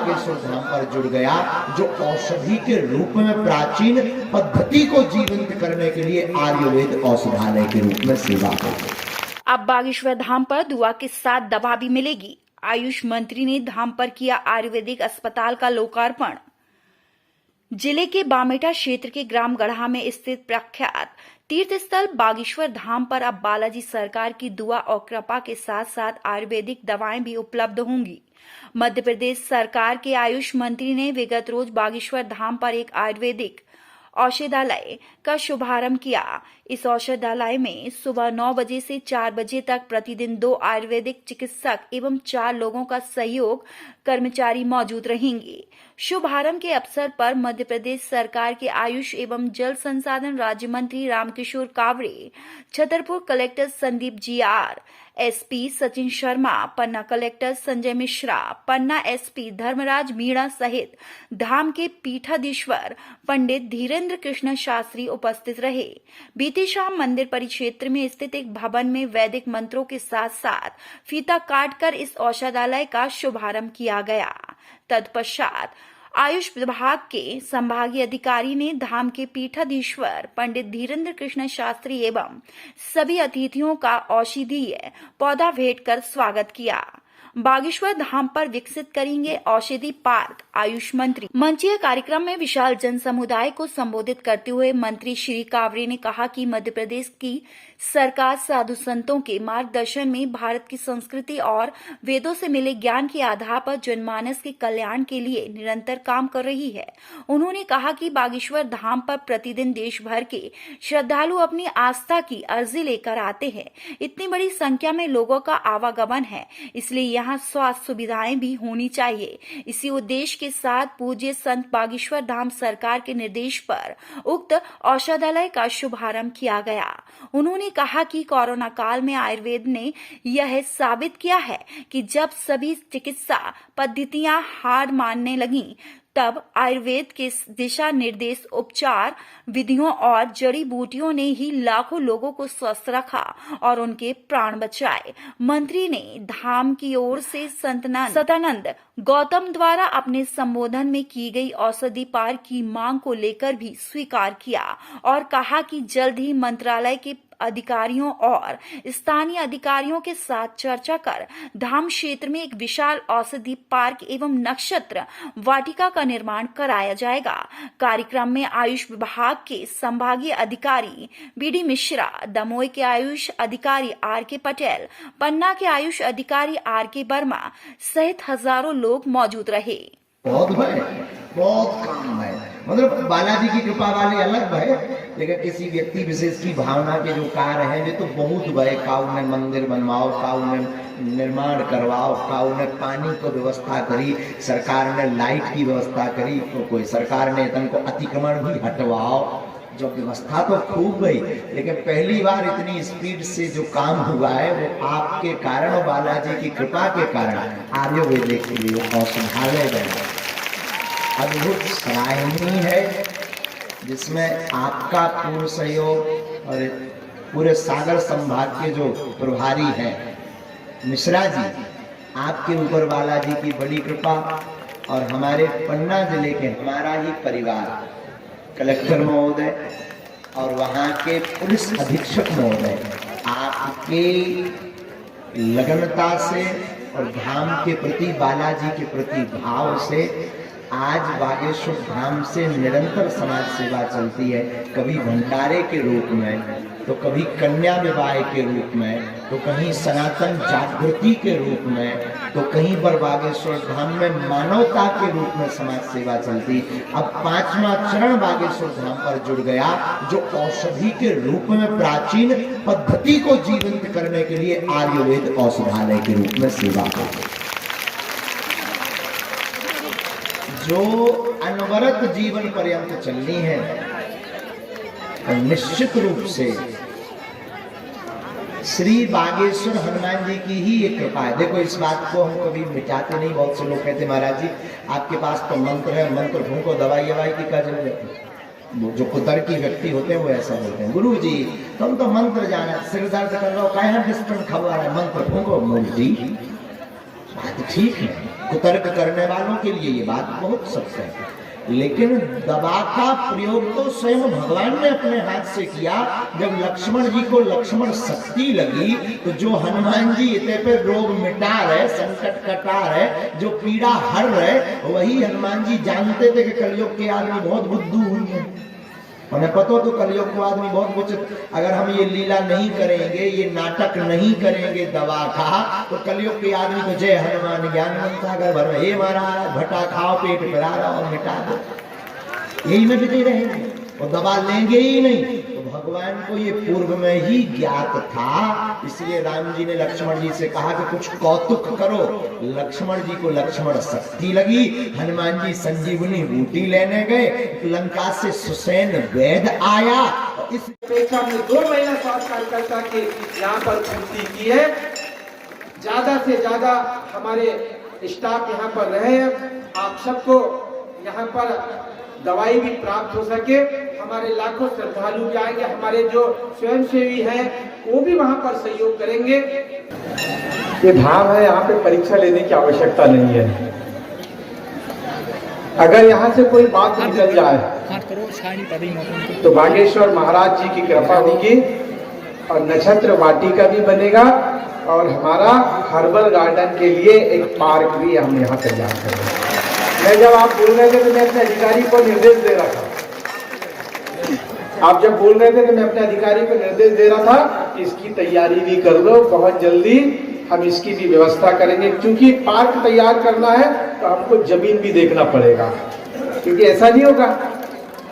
बागेश्वर धाम पर जुड़ गया, जो औषधि के रूप में प्राचीन पद्धति को जीवंत करने के लिए आयुर्वेद औषधालय के रूप में सेवा करते। अब बागेश्वर धाम पर दुआ के साथ दवा भी मिलेगी। आयुष मंत्री ने धाम पर किया आयुर्वेदिक अस्पताल का लोकार्पण। जिले के बामेटा क्षेत्र के ग्राम गढ़ा में स्थित प्रख्यात तीर्थ स्थल बागेश्वर धाम पर अब बालाजी सरकार की दुआ और कृपा के साथ साथ आयुर्वेदिक दवाएं भी उपलब्ध होंगी। मध्य प्रदेश सरकार के आयुष मंत्री ने विगत रोज बागेश्वर धाम पर एक आयुर्वेदिक औषधालय का शुभारंभ किया। इस औषधालय में सुबह 9 बजे से 4 बजे तक प्रतिदिन 2 आयुर्वेदिक चिकित्सक एवं 4 लोगों का सहयोग कर्मचारी मौजूद रहेंगे। शुभारंभ के अवसर पर मध्य प्रदेश सरकार के आयुष एवं जल संसाधन राज्य मंत्री Ramkishore Kaware, Chhatarpur collector Sandeep GR, SP Sachin Sharma, Panna collector Sanjay Mishra, Panna SP Dharmraj Meena सहित धाम के पीठाधीश्वर पंडित धीरेन्द्र कृष्ण शास्त्री उपस्थित रहे। बीती शाम मंदिर परिक्षेत्र में स्थित एक भवन में वैदिक मंत्रों के साथ साथ फीता काटकर इस औषधालय का शुभारंभ किया गया। तत्पश्चात आयुष विभाग के संभागीय अधिकारी ने धाम के पीठाधीश्वर पंडित धीरेन्द्र कृष्ण शास्त्री एवं सभी अतिथियों का औषधीय पौधा भेंट कर स्वागत किया। बागेश्वर धाम पर विकसित करेंगे औषधि पार्क आयुष मंत्री। मंचीय कार्यक्रम में विशाल जन समुदाय को संबोधित करते हुए मंत्री श्री कावरे ने कहा कि मध्य प्रदेश की सरकार साधु संतों के मार्गदर्शन में भारत की संस्कृति और वेदों से मिले ज्ञान के आधार पर जनमानस के कल्याण के लिए निरंतर काम कर रही है। उन्होंने कहा कि बागेश्वर धाम पर प्रतिदिन देश भर के श्रद्धालु अपनी आस्था की अर्जी लेकर आते हैं। इतनी बड़ी संख्या में लोगों का आवागमन है, इसलिए यहाँ स्वास्थ्य सुविधाएं भी होनी चाहिए। इसी उद्देश्य के साथ पूज्य संत बागेश्वर धाम सरकार के निर्देश पर उक्त औषधालय का शुभारंभ किया गया। उन्होंने कहा कि कोरोना काल में आयुर्वेद ने यह साबित किया है कि जब सभी चिकित्सा पद्धतियां हार मानने लगीं, तब आयुर्वेद के दिशा निर्देश, उपचार विधियों और जड़ी बूटियों ने ही लाखों लोगों को स्वस्थ रखा और उनके प्राण बचाए। मंत्री ने धाम की ओर से सतानंद गौतम द्वारा अपने संबोधन में की गई औषधि पार्क की मांग को लेकर भी स्वीकार किया और कहा कि जल्द ही मंत्रालय के अधिकारियों और स्थानीय अधिकारियों के साथ चर्चा कर धाम क्षेत्र में एक विशाल औषधि पार्क एवं नक्षत्र वाटिका का निर्माण कराया जाएगा। कार्यक्रम में आयुष विभाग के संभागीय अधिकारी BD मिश्रा, दमोह के आयुष अधिकारी RK पटेल, पन्ना के आयुष अधिकारी RK वर्मा सहित हजारों लोग मौजूद रहे। बहुत काम है, मतलब बालाजी की कृपा वाले अलग है, लेकिन किसी व्यक्ति विशेष की भावना के जो कार्य है वे तो बहुत बड़े। काऊ ने मंदिर बनवाओ, काऊ ने निर्माण करवाओ, काऊ ने पानी को व्यवस्था करी, सरकार ने लाइट की व्यवस्था करी, तो कोई सरकार ने तन को अतिक्रमण भी हटवाओ। जो व्यवस्था तो खूब गई, लेकिन पहली बार इतनी स्पीड से जो काम हुआ है वो आपके कारण और बालाजी की कृपा के कारण आयुर्वेदिक के लिए औषधालय बना, अद्भुत सराहनीय है, जिसमें आपका पूर्ण सहयोग और पूरे सागर संभाग के जो प्रभारी हैं मिश्रा जी, आपके ऊपर बालाजी की बड़ी कृपा और हमारे पन्ना जिले के हमारा ही परिवार, कलेक्टर महोदय और वहाँ के पुलिस अधीक्षक महोदय, आपके लगनता से और धाम के प्रति, बालाजी के प्रति भाव से आज बागेश्वर धाम से निरंतर समाज सेवा चलती है। कभी भंडारे के रूप में, तो कभी कन्या विवाह के रूप में, तो कहीं सनातन जागृति के रूप में, तो कहीं पर बागेश्वर धाम में मानवता के रूप में समाज सेवा चलती। अब 5वां चरण बागेश्वर धाम पर जुड़ गया, जो औषधि के रूप में प्राचीन पद्धति को जीवंत करने के लिए आयुर्वेद औषधालय के रूप में सेवा करती, जो अनवरत जीवन पर्यंत चलनी है। और निश्चित रूप से श्री बागेश्वर हनुमान जी की ही एक कृपा है। देखो, इस बात को हम कभी मिटाते नहीं। बहुत से लोग कहते महाराज जी आपके पास तो मंत्र है, मंत्र फूंको, दवाई की क्या जरूरत है। जो कुतर्की व्यक्ति होते हैं वो ऐसा बोलते हैं, गुरु जी तुम तो मंत्र जाना, सिर दर्द कर रहे हो, क्या डिस्टर्ब खबर है, मंत्र फूंको। मूल जी बात ठीक है, कुतर्क करने वालों के लिए ये बात बहुत सत्य है, लेकिन दवा का प्रयोग तो स्वयं भगवान ने अपने हाथ से किया। जब लक्ष्मण जी को लक्ष्मण शक्ति लगी तो जो हनुमान जी इतने पे रोग मिटा रहे, संकट कटा रहे, जो पीड़ा हर रहे, वही हनुमान जी जानते थे कि कलयुग के आदमी बहुत बुद्धू हुई है। उन्हें पता तो कलयुग को आदमी बहुत कुछ, अगर हम ये लीला नहीं करेंगे, ये नाटक नहीं करेंगे दवा का, तो कलयुग के आदमी को जय हनुमान ज्ञानवंत सागर भर, हे महाराज भट्टा खाओ पेट पिला रहा और मिटा दो, यही में बिते रहेंगे और दवा लेंगे ही नहीं। तो भगवान को ये पूर्व में ही ज्ञात था, इसलिए राम जी ने लक्ष्मण जी से कहा कि कुछ कौतुक करो। लक्ष्मण जी को लक्ष्मण शक्ति लगी, हनुमान जी संजीवनी बूटी लेने गए, लंका से सुसैन वैद्य आया। इस अपेक्षा में 2 महिला स्वास्थ्य कार्यकर्ता की यहाँ पर पूर्ति की है। ज्यादा से ज्यादा हमारे स्टाफ यहाँ पर रहे, आप सबको यहाँ पर दवाई भी प्राप्त हो सके। हमारे लाखों श्रद्धालु भी आएंगे, हमारे जो स्वयंसेवी हैं वो भी वहाँ पर सहयोग करेंगे। ये धाम है, यहाँ पे परीक्षा लेने की आवश्यकता नहीं है। अगर यहाँ से कोई बात निकल जाए तो बागेश्वर महाराज जी की कृपा होगी और नक्षत्र वाटिका भी बनेगा और हमारा हर्बल गार्डन के लिए एक पार्क भी हम यहाँ तैयार करेंगे। मैं जब आप बोल रहे थे तो मैं अपने अधिकारी को निर्देश दे रहा था, आप जब बोल रहे थे तो मैं अपने अधिकारी को निर्देश दे रहा था कि इसकी तैयारी भी कर लो, बहुत जल्दी हम इसकी भी व्यवस्था करेंगे। क्योंकि पार्क तैयार करना है तो हमको जमीन भी देखना पड़ेगा, क्योंकि ऐसा नहीं होगा,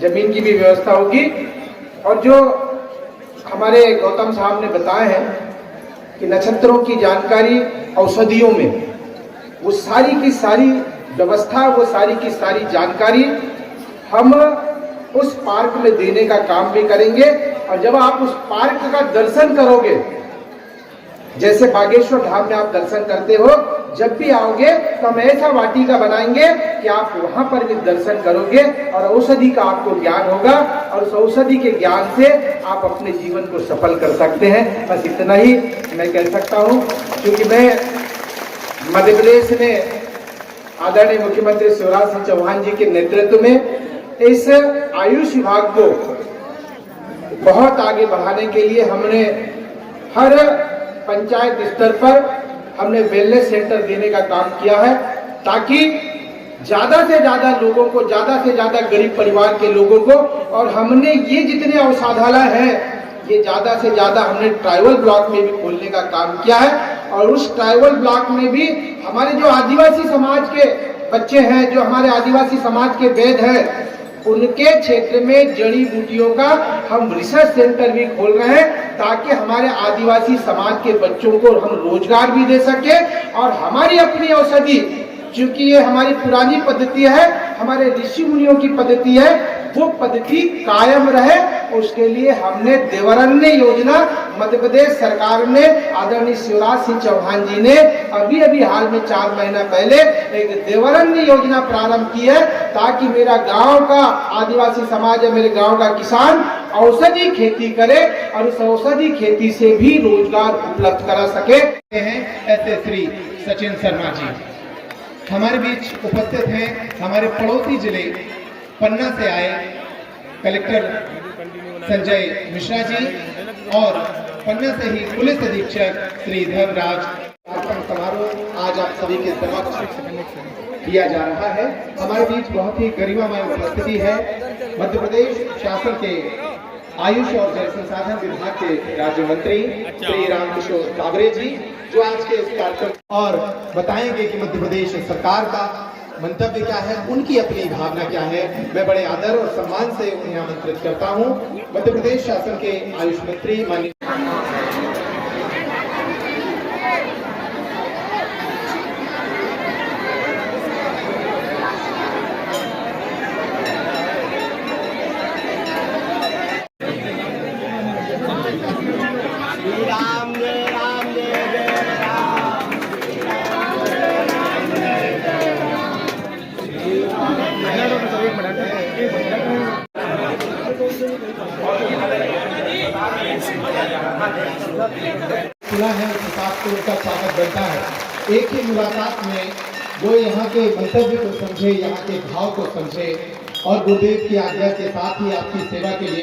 जमीन की भी व्यवस्था होगी। और जो हमारे गौतम साहब ने बताया है कि नक्षत्रों की जानकारी औषधियों में, वो सारी की सारी व्यवस्था, वो सारी की सारी जानकारी हम उस पार्क में देने का काम भी करेंगे। और जब आप उस पार्क का दर्शन करोगे, जैसे बागेश्वर धाम में आप दर्शन करते हो, जब भी आओगे तो हम ऐसा वाटिका बनाएंगे कि आप वहां पर भी दर्शन करोगे और औषधि का आपको ज्ञान होगा और उस औषधि के ज्ञान से आप अपने जीवन को सफल कर सकते हैं। बस इतना ही मैं कह सकता हूं, क्योंकि मैं मध्य प्रदेश में आदरणीय मुख्यमंत्री शिवराज सिंह चौहान जी के नेतृत्व में इस आयुष विभाग को बहुत आगे बढ़ाने के लिए हमने हर पंचायत स्तर पर हमने वेलनेस सेंटर देने का काम किया है, ताकि ज्यादा से ज्यादा लोगों को, ज्यादा से ज्यादा गरीब परिवार के लोगों को, और हमने ये जितने औषधालय हैं ये ज्यादा से ज्यादा हमने ट्राइबल ब्लॉक में भी खोलने का काम किया है। और उस ट्राइबल ब्लॉक में भी हमारे जो आदिवासी समाज के बच्चे हैं, जो हमारे आदिवासी समाज के वैद्य हैं, उनके क्षेत्र में जड़ी बूटियों का हम रिसर्च सेंटर भी खोल रहे हैं, ताकि हमारे आदिवासी समाज के बच्चों को हम रोजगार भी दे सके और हमारी अपनी औषधि, क्योंकि ये हमारी पुरानी पद्धति है, हमारे ऋषि मुनियों की पद्धति है, वो पद्धति कायम रहे। उसके लिए हमने देवरण्य योजना मध्य प्रदेश सरकार ने, आदरणीय शिवराज सिंह चौहान जी ने अभी अभी हाल में 4 महीना पहले एक देवरण्य योजना प्रारंभ की है, ताकि मेरा गांव का आदिवासी समाज या मेरे गांव का किसान औषधि खेती करे और उस औषधि खेती से भी रोजगार उपलब्ध करा सके। ऐसे श्री सचिन शर्मा जी हमारे बीच उपस्थित हैं। हमारे पड़ोसी जिले पन्ना से आए कलेक्टर संजय मिश्रा जी और पन्ना से ही पुलिस अधीक्षक श्री धर्मराज। अर्पण समारोह आज आप सभी के समक्ष किया जा रहा है। हमारे बीच बहुत ही गरिमामय उपस्थिति है मध्य प्रदेश शासन के आयुष और जल संसाधन विभाग के राज्य मंत्री श्री रामकिशोर काबरे जी, जो आज के इस कार्यक्रम और बताएंगे कि मध्य प्रदेश सरकार का मंतव्य क्या है, उनकी अपनी भावना क्या है। मैं बड़े आदर और सम्मान से उन्हें आमंत्रित करता हूं। मध्य प्रदेश शासन के आयुष मंत्री माननीय खुला है, उसके साथ तो उनका स्वागत बनता है। एक ही मुलाकात में वो यहाँ के मंतव्य को समझे, यहाँ के भाव को समझे और गुरुदेव की आज्ञा के साथ ही आपकी सेवा के लिए